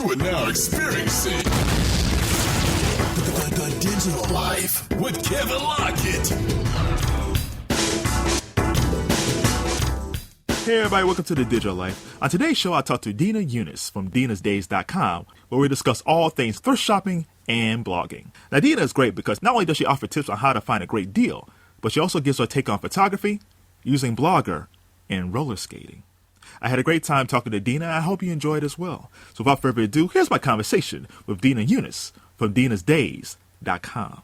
You are now experiencing the digital life with Kevin Lockett. Hey everybody, welcome to The Digital Life. On today's show, I talked to Dina Younis from dinasdays.com, where we discuss all things thrift shopping and blogging. Now, Dina is great because not only does she offer tips on how to find a great deal, but she also gives her take on photography, using Blogger, and roller skating. I had a great time talking to Dina. I hope you enjoyed as well. So without further ado, here's my conversation with Dina Younis from dinasdays.com.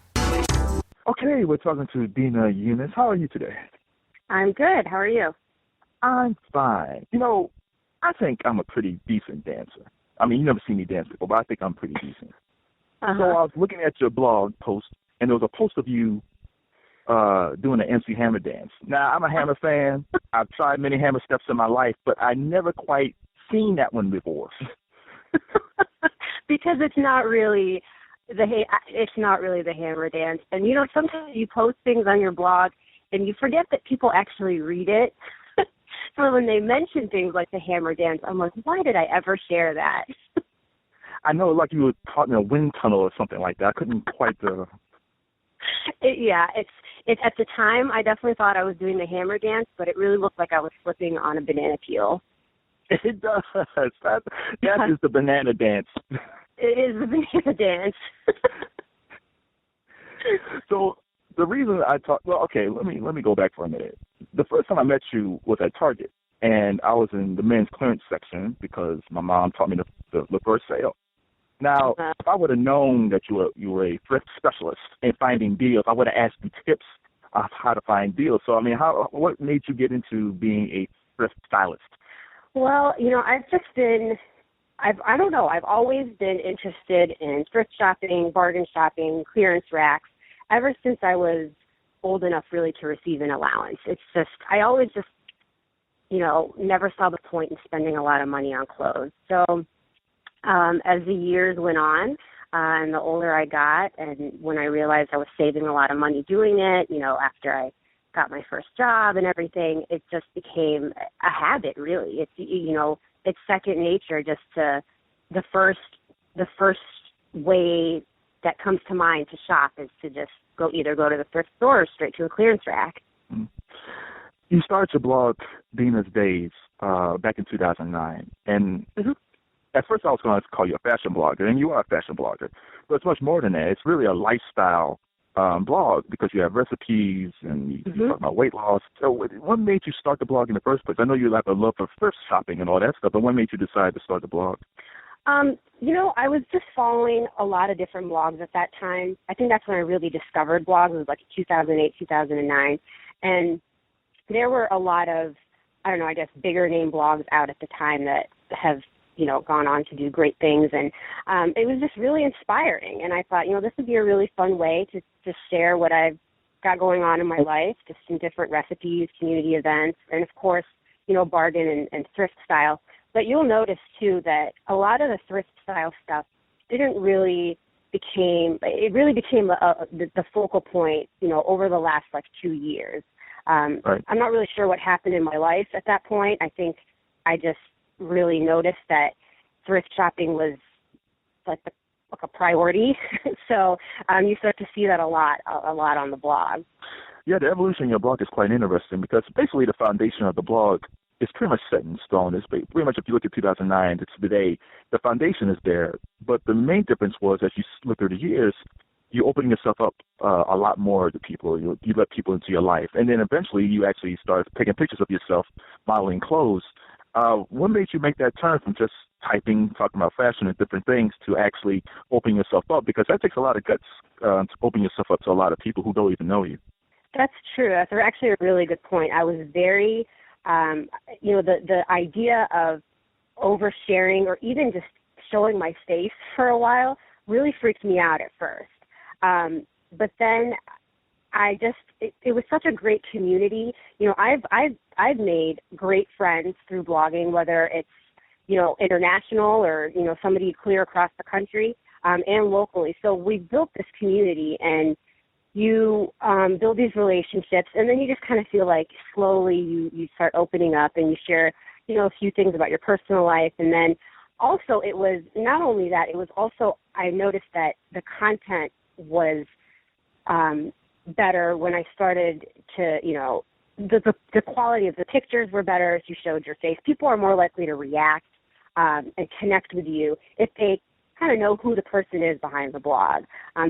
Okay, we're talking to Dina Younis. How are you today? I'm good. How are you? I'm fine. You know, I think I'm a pretty decent dancer. I mean, you never seen me dance before, but I think I'm pretty decent. So I was looking at your blog post, and there was a post of you doing the MC Hammer dance. Now, I'm a Hammer fan. I've tried many Hammer steps in my life, but I never quite seen that one before. Because it's not really the Hammer dance. And, you know, sometimes you post things on your blog, and you forget that people actually read it. So when they mention things like the Hammer dance, I'm like, why did I ever share that? I know, like you were caught in a wind tunnel or something like that. I couldn't quite. It's at the time I definitely thought I was doing the Hammer dance, but it really looked like I was flipping on a banana peel. It does. That is the banana dance. It is the banana dance. So the reason I talked, well, okay, let me go back for a minute. The first time I met you was at Target, and I was in the men's clearance section because my mom taught me the look for a sale. Now, if I would have known that you were a thrift specialist in finding deals, I would have asked you tips of how to find deals. So, I mean, what made you get into being a thrift stylist? Well, you know, I've always been interested in thrift shopping, bargain shopping, clearance racks, ever since I was old enough really to receive an allowance. It's just, I always just, you know, never saw the point in spending a lot of money on clothes. So as the years went on and the older I got, and when I realized I was saving a lot of money doing it, you know, after I got my first job and everything, it just became a habit, really. It's, you know, it's second nature. Just to the first way that comes to mind to shop is to just either go to the thrift store or straight to a clearance rack. You started your blog, Dina's Days, back in 2009, and at first I was going to call you a fashion blogger, and you are a fashion blogger, but it's much more than that. It's really a lifestyle blog because you have recipes and you talk about weight loss. So what made you start the blog in the first place? I know you have a love for thrift shopping and all that stuff, but what made you decide to start the blog? You know, I was just following a lot of different blogs at that time. I think that's when I really discovered blogs. It was like 2008, 2009. And there were a lot of, I don't know, I guess bigger name blogs out at the time that have, you know, gone on to do great things. And it was just really inspiring. And I thought, you know, this would be a really fun way to share what I've got going on in my life, just some different recipes, community events, and, of course, you know, bargain and thrift style. But you'll notice, too, that a lot of the thrift style stuff really became the focal point, you know, over the last, 2 years. Right. I'm not really sure what happened in my life at that point. I think I just really noticed that thrift shopping was like a priority. So you start to see that a lot on the blog. Yeah, the evolution of your blog is quite interesting because basically the foundation of the blog is pretty much set in stone. It's pretty much, if you look at 2009 to today, the foundation is there. But the main difference was, as you look through the years, you open yourself up a lot more to people. You let people into your life. And then eventually you actually start taking pictures of yourself modeling clothes. What made you make that turn from just typing, talking about fashion and different things, to actually open yourself up? Because that takes a lot of guts to open yourself up to a lot of people who don't even know you. That's true. That's actually a really good point. I was very... you know, the idea of oversharing or even just showing my face for a while really freaked me out at first. But then it was such a great community. You know, I've made great friends through blogging, whether it's, you know, international or, you know, somebody clear across the country, and locally. So we've built this community, and you build these relationships, and then you just kind of feel like slowly you start opening up and you share, you know, a few things about your personal life, and then also, it was not only that, it was also, I noticed that the content was better when I started to, the quality of the pictures were better if you showed your face. People are more likely to react and connect with you if they kind of know who the person is behind the blog.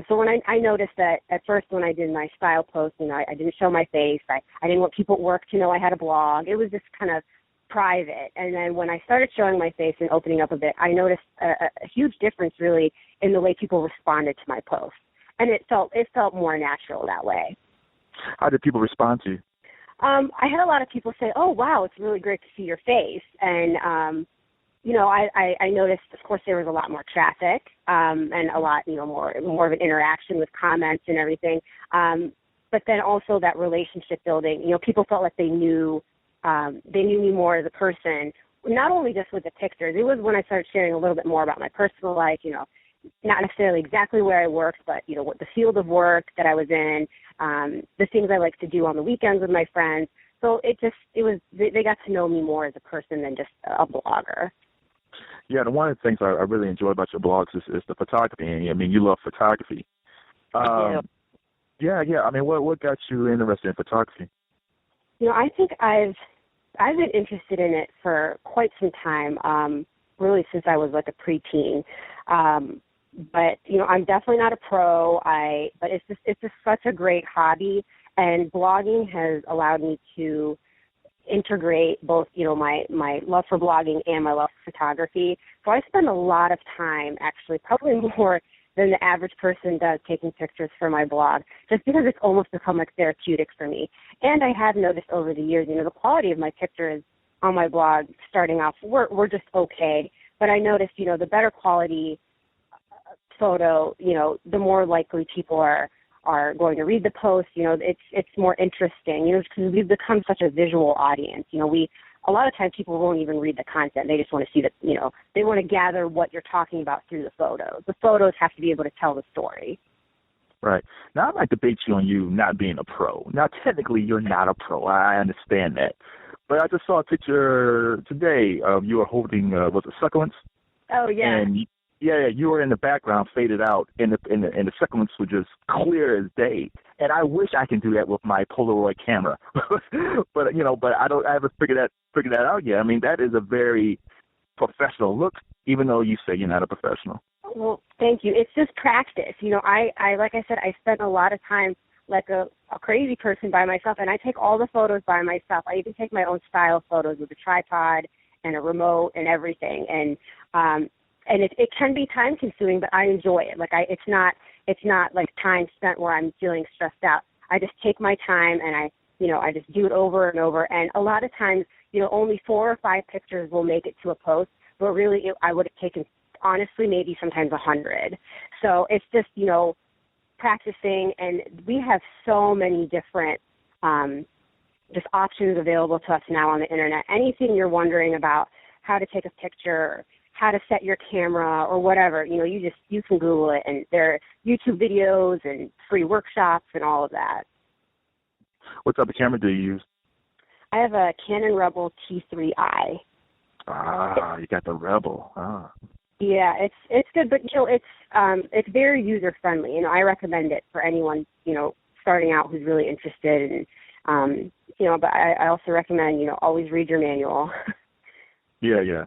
So when I noticed that at first when I did my style post, I didn't show my face. I didn't want people at work to know I had a blog. It was just kind of private. And then when I started showing my face and opening up a bit, I noticed a huge difference really in the way people responded to my posts. And it felt more natural that way. How did people respond to you? I had a lot of people say, "Oh, wow, it's really great to see your face." And I noticed, of course, there was a lot more traffic and a lot, more of an interaction with comments and everything. But then also that relationship building. People felt like they knew me more as a person, not only just with the pictures. It was when I started sharing a little bit more about my personal life. Not necessarily exactly where I worked, but what the field of work that I was in, the things I like to do on the weekends with my friends. So they got to know me more as a person than just a blogger. Yeah, and one of the things I really enjoy about your blogs is the photography. I mean, you love photography. I do. Yeah. I mean, what got you interested in photography? I think I've been interested in it for quite some time, really since I was like a preteen. But I'm definitely not a pro. But it's just such a great hobby, and blogging has allowed me to integrate both, my love for blogging and my love for photography. So I spend a lot of time, actually, probably more than the average person does, taking pictures for my blog, just because it's almost become like therapeutic for me. And I have noticed over the years, the quality of my pictures on my blog starting off were just okay. But I noticed, the better quality photo, the more likely people are going to read the post. It's more interesting, because we've become such a visual audience. A lot of times people won't even read the content. They just want to see they want to gather what you're talking about through the photos. The photos have to be able to tell the story. Right. Now, I might debate you on you not being a pro. Now, technically, you're not a pro. I understand that. But I just saw a picture today of you were holding, was it succulents? Oh, yeah. And you were in the background, faded out, and the succulents were just clear as day. And I wish I can do that with my Polaroid camera, but I haven't figured that out yet. I mean, that is a very professional look, even though you say you're not a professional. Well, thank you. It's just practice. I like I said, I spent a lot of time like a crazy person by myself, and I take all the photos by myself. I even take my own style photos with a tripod and a remote and everything, and it can be time consuming, but I enjoy it. Like it's not like time spent where I'm feeling stressed out. I just take my time and I just do it over and over. And a lot of times, only 4 or 5 pictures will make it to a post, but really I would have taken, honestly, maybe sometimes 100. So it's just, practicing, and we have so many different just options available to us now on the internet. Anything you're wondering about, how to take a picture, how to set your camera or whatever, you can Google it, and there are YouTube videos and free workshops and all of that. What type of camera do you use? I have a Canon Rebel T3i. Ah, you got the Rebel. Ah. Yeah, it's good, but it's very user friendly. I recommend it for anyone starting out who's really interested, and but I also recommend always read your manual. Yeah.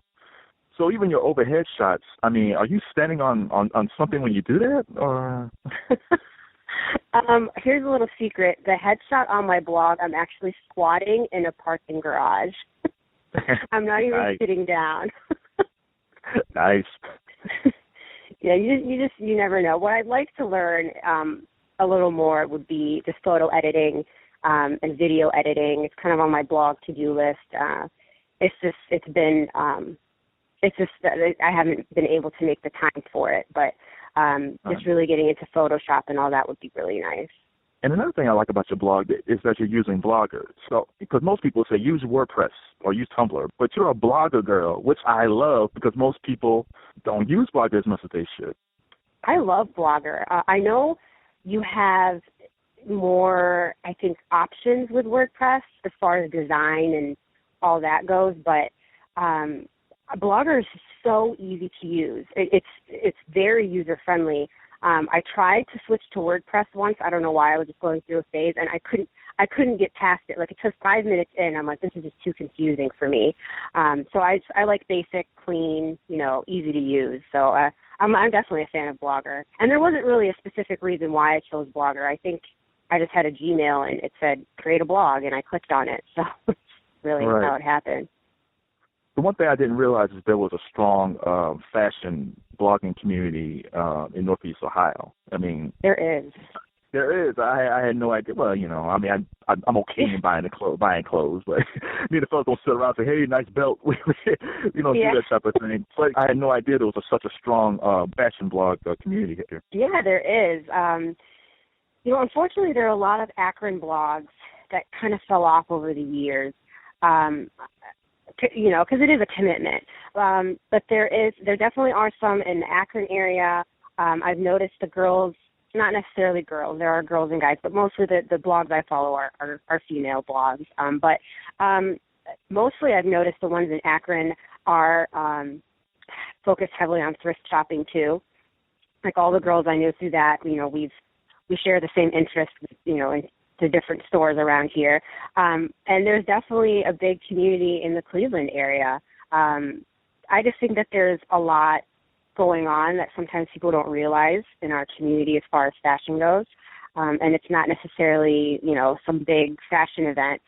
So even your overhead shots, I mean, are you standing on something when you do that, or? Here's a little secret. The headshot on my blog, I'm actually squatting in a parking garage. I'm not even sitting down. Nice. Yeah, you never know. What I'd like to learn a little more would be just photo editing and video editing. It's kind of on my blog to-do list. It's been that I haven't been able to make the time for it, but just really getting into Photoshop and all that would be really nice. And another thing I like about your blog is that you're using Blogger. So, because most people say use WordPress or use Tumblr, but you're a Blogger girl, which I love because most people don't use Blogger as much as they should. I love Blogger. I know you have more, I think, options with WordPress as far as design and all that goes, but Blogger is so easy to use. It's very user friendly. I tried to switch to WordPress once. I don't know why. I was just going through a phase, and I couldn't get past it. Like, it took 5 minutes in. I'm like, this is just too confusing for me. So I like basic, clean, easy to use. So I'm definitely a fan of Blogger. And there wasn't really a specific reason why I chose Blogger. I think I just had a Gmail, and it said create a blog, and I clicked on it. So that's really how it happened. The one thing I didn't realize is there was a strong fashion blogging community in Northeast Ohio. I mean, there is. There is. I had no idea. Well, I mean, I'm okay in buying clothes, but me and the fellas don't sit around and say, "Hey, nice belt." We don't do that type of thing. But I had no idea there was such a strong fashion blog community here. Yeah, there is. Unfortunately, there are a lot of Akron blogs that kind of fell off over the years. Because it is a commitment. But there definitely are some in the Akron area. I've noticed the girls, not necessarily girls, there are girls and guys, but mostly the blogs I follow are female blogs. But mostly I've noticed the ones in Akron are focused heavily on thrift shopping too. Like all the girls I know through that, we share the same interests, in the different stores around here. And there's definitely a big community in the Cleveland area. I just think that there's a lot going on that sometimes people don't realize in our community as far as fashion goes. And it's not necessarily, some big fashion event.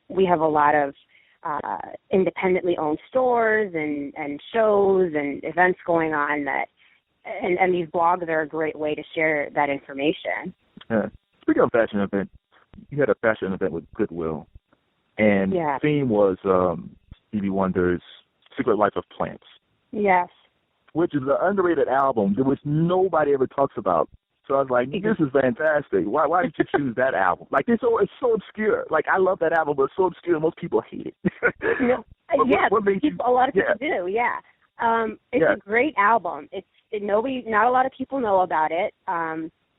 We have a lot of independently owned stores and shows and events going on and these blogs are a great way to share that information. Yeah. Speaking of fashion event, you had a fashion event with Goodwill, and the theme was Stevie Wonder's Secret Life of Plants. Yes. Which is an underrated album that nobody ever talks about. So I was like, this is fantastic. Why did you choose that album? Like, it's so obscure. Like, I love that album, but it's so obscure, most people hate it. What made you? A lot of people do, yeah. It's a great album. Not a lot of people know about it.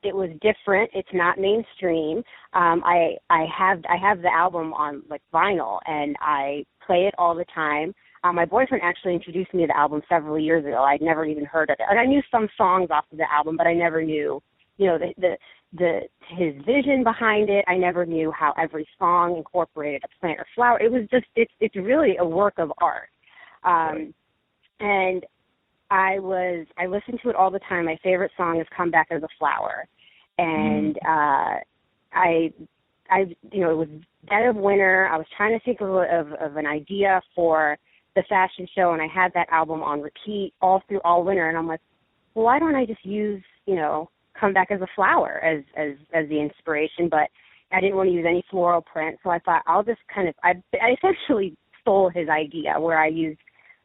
It was different. It's not mainstream. I have the album on like vinyl, and I play it all the time. My boyfriend actually introduced me to the album several years ago. I'd never even heard of it. And I knew some songs off of the album, but I never knew, his vision behind it. I never knew how every song incorporated a plant or flower. It was just, it's really a work of art. And I listened to it all the time. My favorite song is Come Back as a Flower. And it was dead of winter. I was trying to think of an idea for the fashion show, and I had that album on repeat all winter. And I'm like, well, why don't I just use, Come Back as a Flower as the inspiration? But I didn't want to use any floral print, so I thought I'll just I essentially stole his idea where I used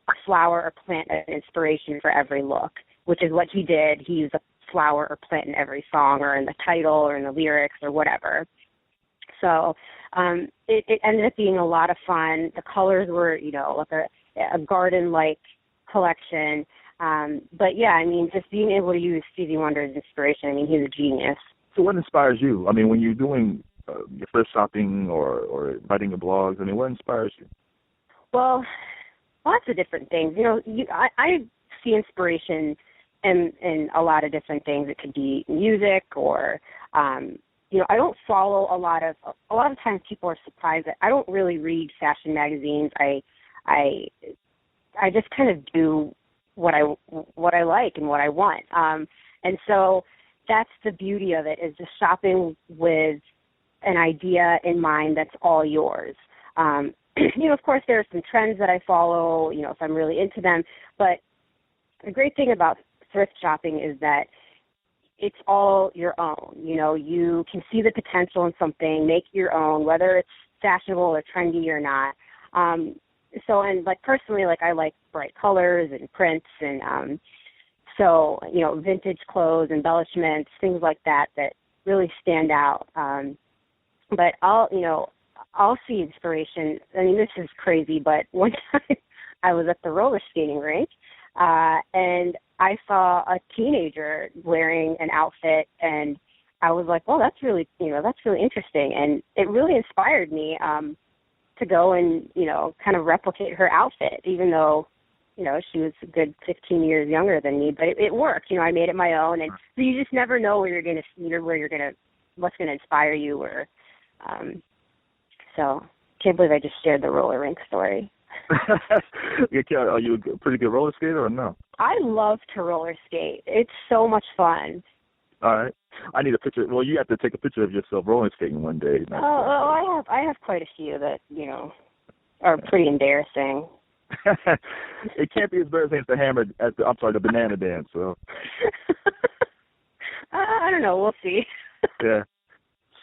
a flower or plant as an inspiration for every look, which is what he did. He used a flower or plant in every song or in the title or in the lyrics or whatever. So it ended up being a lot of fun. The colors were, like a garden-like collection. But, yeah, I mean, just being able to use Stevie Wonder as inspiration, I mean, he's a genius. So what inspires you? I mean, when you're doing your thrift shopping or writing your blogs, I mean, what inspires you? Well, lots of different things. I see inspiration in a lot of different things. It could be music or, I don't follow a lot of times people are surprised that I don't really read fashion magazines. I just kind of do what I like and what I want. And so that's the beauty of it, is just shopping with an idea in mind that's all yours. Of course, there are some trends that I follow, if I'm really into them. But the great thing about thrift shopping is that it's all your own. You can see the potential in something, make your own, whether it's fashionable or trendy or not. And personally, I like bright colors and prints and vintage clothes, embellishments, things like that really stand out. But I'll see inspiration. I mean, this is crazy, but one time I was at the roller skating rink, and I saw a teenager wearing an outfit, and I was like, well, that's really interesting. And it really inspired me to go and, kind of replicate her outfit, even though she was a good 15 years younger than me, but it worked. I made it my own, and so you just never know where you're going to, what's going to inspire you, or, so can't believe I just shared the roller rink story. Are you a pretty good roller skater or no? I love to roller skate. It's so much fun. All right. I need a picture. Well, you have to take a picture of yourself roller skating one day. I have quite a few that, are pretty embarrassing. It can't be as embarrassing as the banana dance. So I don't know. We'll see. Yeah.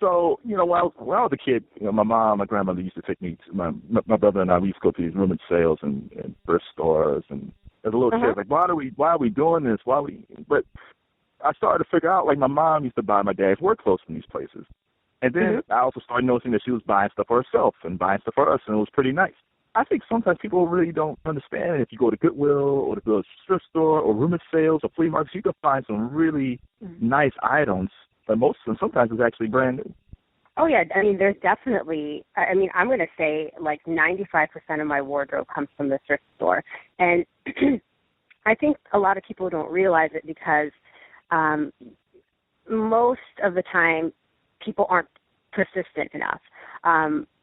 So, when I was a kid, my mom, my grandmother used to take me to my brother and I. We used to go to these rummage sales and thrift stores, and as a little kid, like, why are we doing this? But I started to figure out, like, my mom used to buy my dad's work clothes from these places, and then I also started noticing that she was buying stuff for herself and buying stuff for us, and it was pretty nice. I think sometimes people really don't understand. If you go to Goodwill or the thrift store or rummage sales or flea markets, you can find some really nice items. But most of them, sometimes it's actually brand new. Oh, yeah. I mean, there's definitely, I'm going to say like 95% of my wardrobe comes from the thrift store. And I think a lot of people don't realize it because most of the time people aren't persistent enough.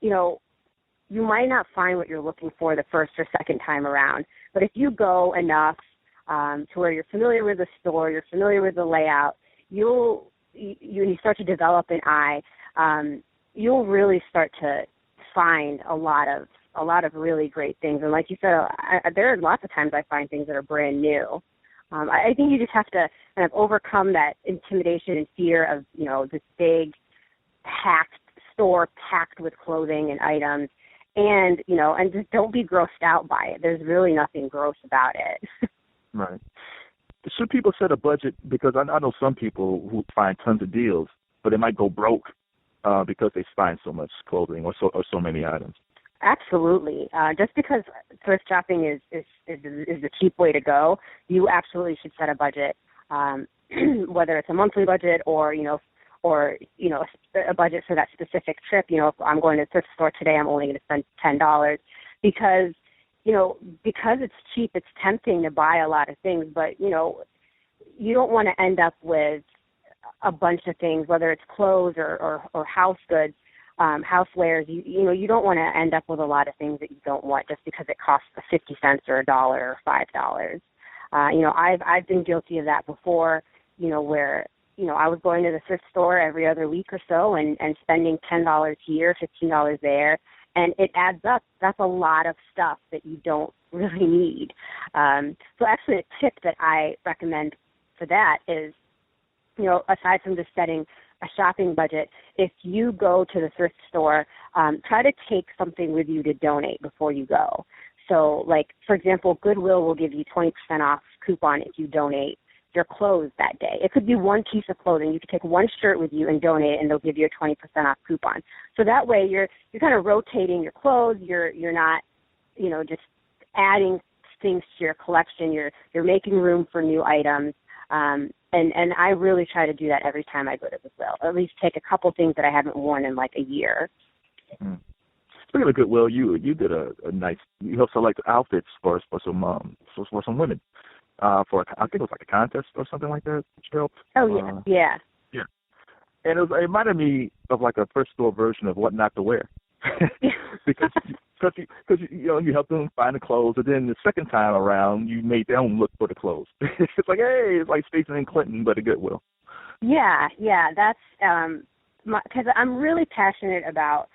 You might not find what you're looking for the first or second time around. But if you go enough to where you're familiar with the store, you're familiar with the layout, you start to develop an eye, you'll really start to find a lot of really great things. And like you said, there are lots of times I find things that are brand new. I think you just have to kind of overcome that intimidation and fear of, this big store packed with clothing and items, and just don't be grossed out by it. There's really nothing gross about it. Right. Should people set a budget? Because I know some people who find tons of deals, but they might go broke because they find so much clothing or so many items. Absolutely. Just because thrift shopping is the cheap way to go, you absolutely should set a budget, whether it's a monthly budget or a budget for that specific trip. If I'm going to the thrift store today, I'm only going to spend $10 because it's cheap, it's tempting to buy a lot of things, but, you don't want to end up with a bunch of things, whether it's clothes or house goods, housewares. You don't want to end up with a lot of things that you don't want just because it costs 50 cents or $1 or $5. I've been guilty of that before, where, I was going to the thrift store every other week or so and spending $10 here, $15 there, and it adds up. That's a lot of stuff that you don't really need. So actually a tip that I recommend for that is, aside from just setting a shopping budget, if you go to the thrift store, try to take something with you to donate before you go. So, like, for example, Goodwill will give you 20% off coupon if you donate your clothes that day. It could be one piece of clothing. You could take one shirt with you and donate, and they'll give you a 20% off coupon. So that way you're kind of rotating your clothes. You're not, just adding things to your collection. You're making room for new items. And I really try to do that every time I go to Goodwill. At least take a couple things that I haven't worn in like a year. Speaking of Goodwill, you did a nice. You helped select outfits for some women. I think it was like a contest or something like that. You helped. Oh yeah. Yeah. And it reminded me of like a first store version of what not to wear, because you helped them find the clothes, and then the second time around you made them look for the clothes. It's like, hey, it's like Stacey and Clinton, but at Goodwill. Yeah, that's because I'm really passionate about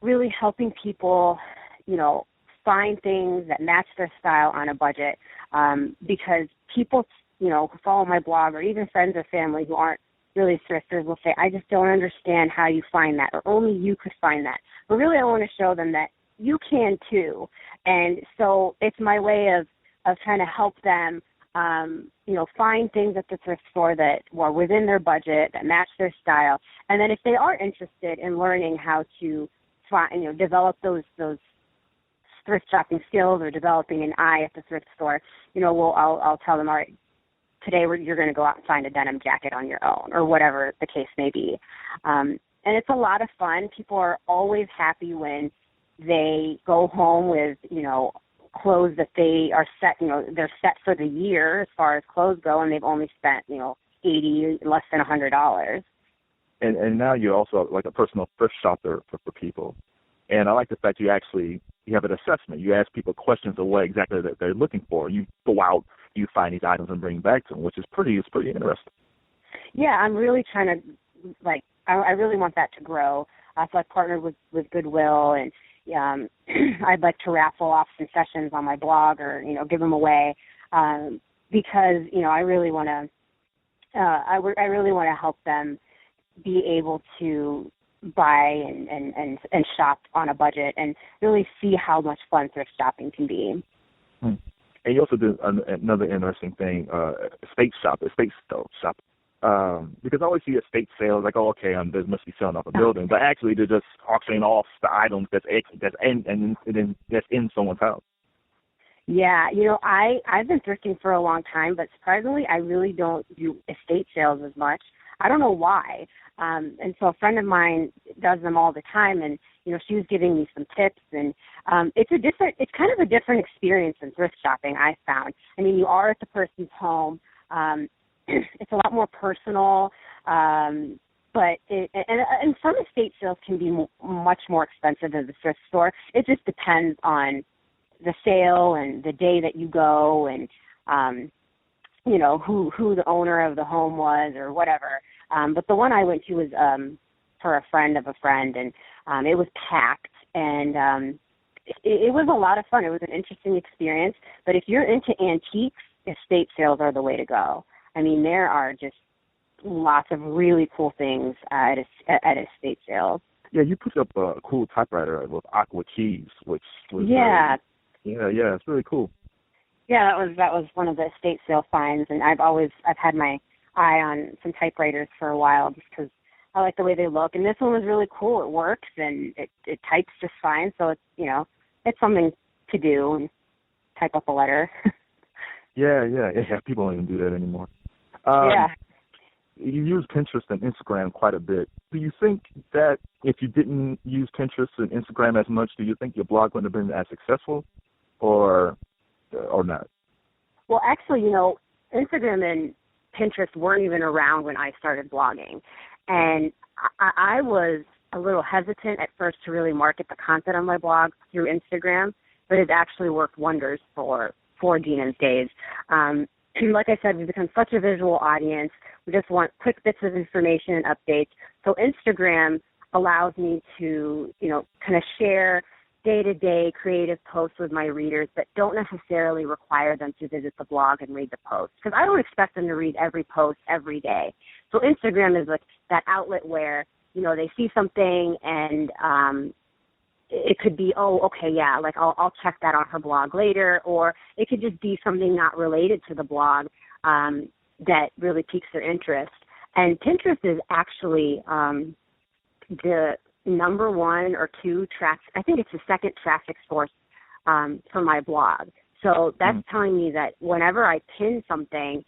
really helping people, find things that match their style on a budget. Because people, who follow my blog or even friends or family who aren't really thrifters will say, I just don't understand how you find that, or only you could find that. But really I want to show them that you can too. And so it's my way of trying to help them, find things at the thrift store that were within their budget, that match their style. And then if they are interested in learning how to find, develop those thrift shopping skills or developing an eye at the thrift store, I'll tell them, all right, today you're going to go out and find a denim jacket on your own, or whatever the case may be. And it's a lot of fun. People are always happy when they go home with, clothes that they are set, they're set for the year as far as clothes go, and they've only spent, less than $100. And now you're also like a personal thrift shopper for people. And I like the fact you have an assessment. You ask people questions of what exactly that they're looking for. You go out, you find these items and bring them back to them, which is pretty interesting. Yeah, I'm really trying to, I really want that to grow. So I partnered with Goodwill, and I'd like to raffle off some sessions on my blog or, give them away because, I really want to, I really want to help them be able to buy and shop on a budget and really see how much fun thrift shopping can be. And you also did another interesting thing, estate shop. Because I always see estate sales like, oh, okay, they must be selling off a building, but actually they're just auctioning off the items that's in someone's house. Yeah, I've been thrifting for a long time, but surprisingly, I really don't do estate sales as much. I don't know why. And so a friend of mine does them all the time, and she was giving me some tips, and it's kind of a different experience than thrift shopping, I found. I mean, you are at the person's home. It's a lot more personal, but and some estate sales can be much more expensive than the thrift store. It just depends on the sale and the day that you go, and who the owner of the home was or whatever. But the one I went to was for a friend of a friend, and it was packed, and it was a lot of fun. It was an interesting experience. But if you're into antiques, estate sales are the way to go. I mean, there are just lots of really cool things at estate sales. Yeah, you put up a cool typewriter with aqua keys, which was it's really cool. Yeah, that was one of the estate sale finds, and I've had my eye on some typewriters for a while just because I like the way they look. And this one was really cool. It works and it types just fine, so it's something to do and type up a letter. Yeah. People don't even do that anymore. You use Pinterest and Instagram quite a bit. Do you think that if you didn't use Pinterest and Instagram as much, do you think your blog wouldn't have been as successful, or not? Well, actually, Instagram and Pinterest weren't even around when I started blogging, and I was a little hesitant at first to really market the content on my blog through Instagram, but it's actually worked wonders for Dina's days. Like I said, we've become such a visual audience. We just want quick bits of information and updates. So Instagram allows me to, kind of share day-to-day creative posts with my readers that don't necessarily require them to visit the blog and read the post, because I don't expect them to read every post every day. So Instagram is like that outlet where, they see something and it could be, oh, okay, yeah, like I'll check that on her blog later, or it could just be something not related to the blog that really piques their interest. And Pinterest is actually the number one or two I think it's the second traffic source for my blog. So that's telling me that whenever I pin something,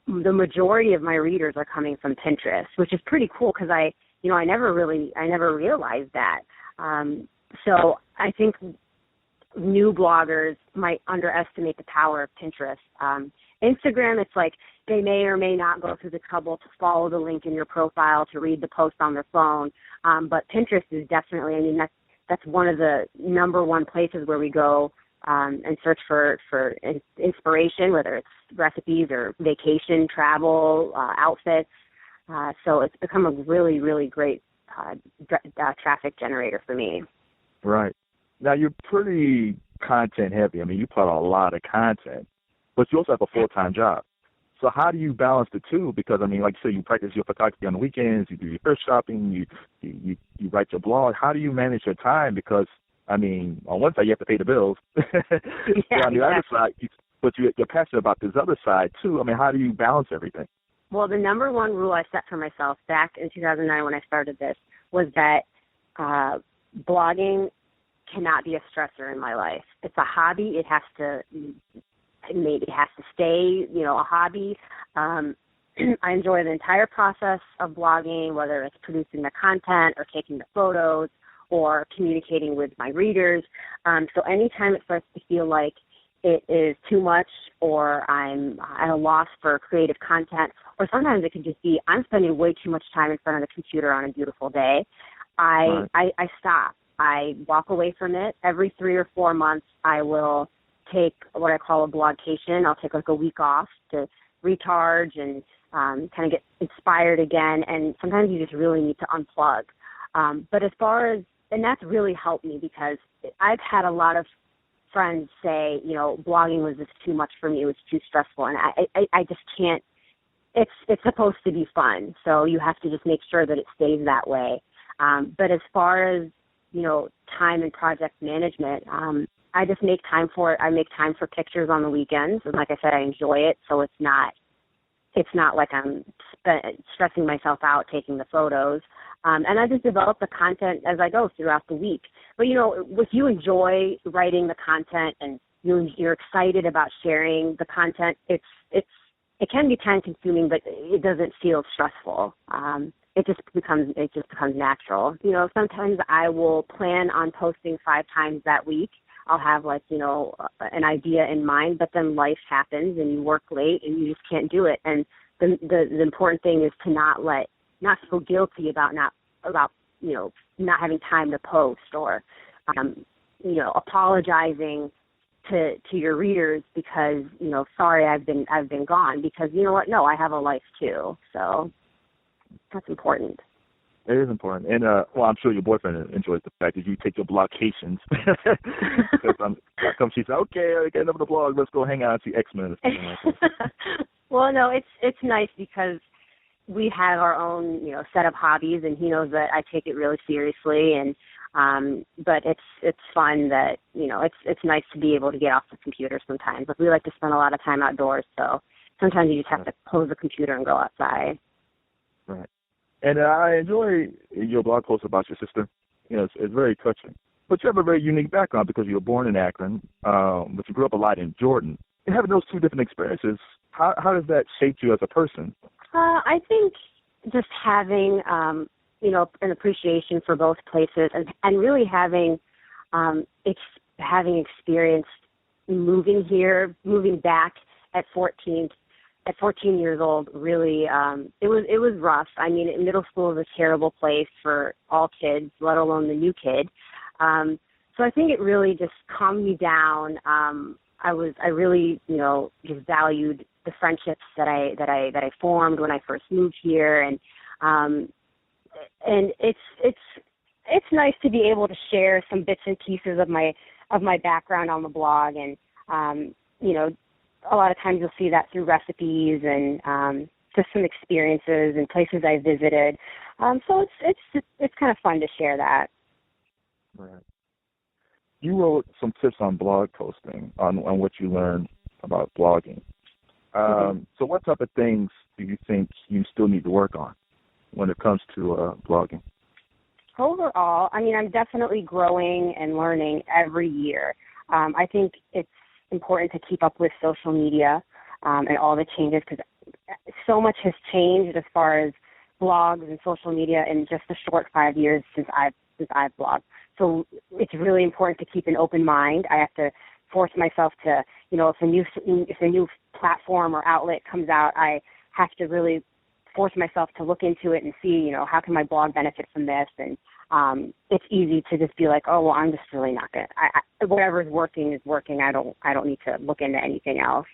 the majority of my readers are coming from Pinterest, which is pretty cool because I never realized that. So I think new bloggers might underestimate the power of Pinterest. Instagram, it's like they may or may not go through the trouble to follow the link in your profile to read the post on their phone. But Pinterest is definitely, that's one of the number one places where we go and search for inspiration, whether it's recipes or vacation, travel, outfits. So it's become a really, really great traffic generator for me. Right. Now, you're pretty content heavy. You put out a lot of content, but you also have a full-time job. So how do you balance the two? Because, like you said, you practice your photography on the weekends, you do your thrift shopping, you write your blog. How do you manage your time? Because, on one side, you have to pay the bills. On the other side, but you're passionate about this other side, too. How do you balance everything? Well, the number one rule I set for myself back in 2009 when I started this was that blogging cannot be a stressor in my life. It's a hobby. It has to stay, a hobby. I enjoy the entire process of blogging, whether it's producing the content or taking the photos or communicating with my readers. So anytime it starts to feel like it is too much, or I'm at a loss for creative content, or sometimes it can just be I'm spending way too much time in front of the computer on a beautiful day, I stop. I walk away from it. Every 3 or 4 months, I will take what I call a blogcation. I'll take like a week off to recharge and kind of get inspired again. And sometimes you just really need to unplug. But as far as, and that's really helped me because I've had a lot of friends say, you know, blogging was just too much for me. It was too stressful. And I just can't, it's supposed to be fun. So you have to just make sure that it stays that way. But as far as, you know, time and project management, I just make time for it. I make time for pictures on the weekends. And like I said, I enjoy it. So it's not like I'm stressing myself out taking the photos. And I just develop the content as I go throughout the week. But, you know, if you enjoy writing the content and you're excited about sharing the content, it can be time consuming, but it doesn't feel stressful. It just becomes natural. You know, sometimes I will plan on posting 5 times that week. I'll have like, you know, an idea in mind, but then life happens and you work late and you just can't do it. And the important thing is to not feel guilty about you know, not having time to post or, you know, apologizing to your readers because, you know, sorry I've been gone, because you know what? No, I have a life too. So that's important. It is important. And, well, I'm sure your boyfriend enjoys the fact that you take your blogcations. She's like, okay, I got enough of the blog. Let's go hang out and see X-Men or something like that. Well, no, it's nice because we have our own, you know, set of hobbies, and he knows that I take it really seriously. And but it's fun that, you know, it's nice to be able to get off the computer sometimes. Like, we like to spend a lot of time outdoors, so sometimes you just have to close the computer and go outside. Right. And I enjoy your blog post about your sister. You know, it's very touching. But you have a very unique background because you were born in Akron, but you grew up a lot in Jordan. And having those two different experiences, how does that shape you as a person? I think just having, you know, an appreciation for both places and really having experienced moving back at 14 years old, really, it was rough. I mean, middle school is a terrible place for all kids, let alone the new kid. So I think it really just calmed me down. I really, you know, just valued the friendships that I formed when I first moved here, and it's nice to be able to share some bits and pieces of my background on the blog, and you know, a lot of times you'll see that through recipes and just some experiences and places I visited. So it's kind of fun to share that. Right. You wrote some tips on blog posting, on what you learned about blogging. So what type of things do you think you still need to work on when it comes to blogging? Overall, I mean, I'm definitely growing and learning every year. I think it's important to keep up with social media and all the changes, because so much has changed as far as blogs and social media in just the short 5 years since I've blogged. So it's really important to keep an open mind. I have to force myself to, you know, if a new platform or outlet comes out, I have to really force myself to look into it and see, you know, how can my blog benefit from this? And it's easy to just be like, oh, well, I'm just really not going to, whatever is working is working. I don't need to look into anything else.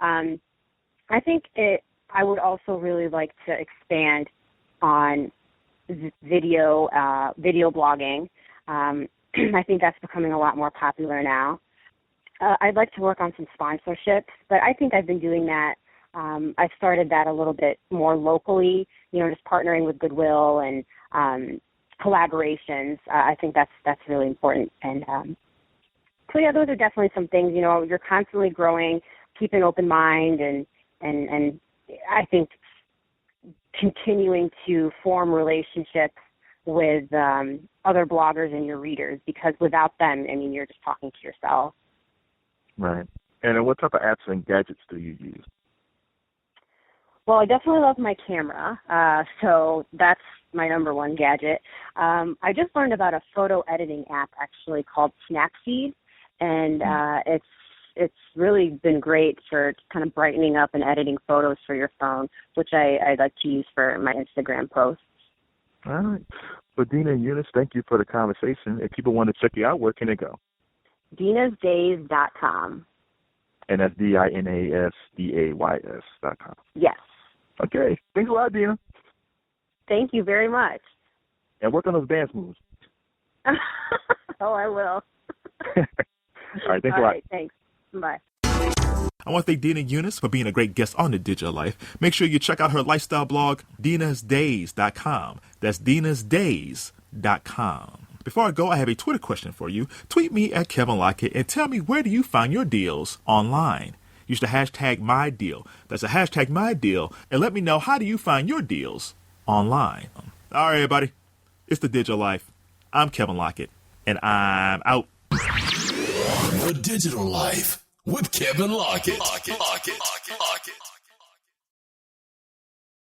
I think I would also really like to expand on video blogging. I think that's becoming a lot more popular now. I'd like to work on some sponsorships, but I think I've been doing that. I started that a little bit more locally, you know, just partnering with Goodwill and collaborations. I think that's really important. And so yeah, those are definitely some things. You know, you're constantly growing, keep an open mind, and I think continuing to form relationships with other bloggers and your readers, because without them, I mean, you're just talking to yourself. Right. And what type of apps and gadgets do you use? Well, I definitely love my camera, so that's my number one gadget. I just learned about a photo editing app actually called Snapseed, and it's really been great for kind of brightening up and editing photos for your phone, which I like to use for my Instagram posts. All right. Well, Dina and Younis, thank you for the conversation. If people want to check you out, where can they go? dinasdays.com. And that's DINASDAYS.com. Yes. Okay. Thanks a lot, Dina. Thank you very much. And work on those dance moves. Oh, I will. All right. Thanks a lot. All right. Thanks. Bye. I want to thank Dina Younis for being a great guest on The Digital Life. Make sure you check out her lifestyle blog, dinasdays.com. That's dinasdays.com. Before I go, I have a Twitter question for you. Tweet me at Kevin Lockett and tell me, where do you find your deals online? Use the hashtag MyDeal. That's a hashtag MyDeal. And let me know, how do you find your deals online? All right, everybody. It's The Digital Life. I'm Kevin Lockett, and I'm out. The Digital Life with Kevin Lockett.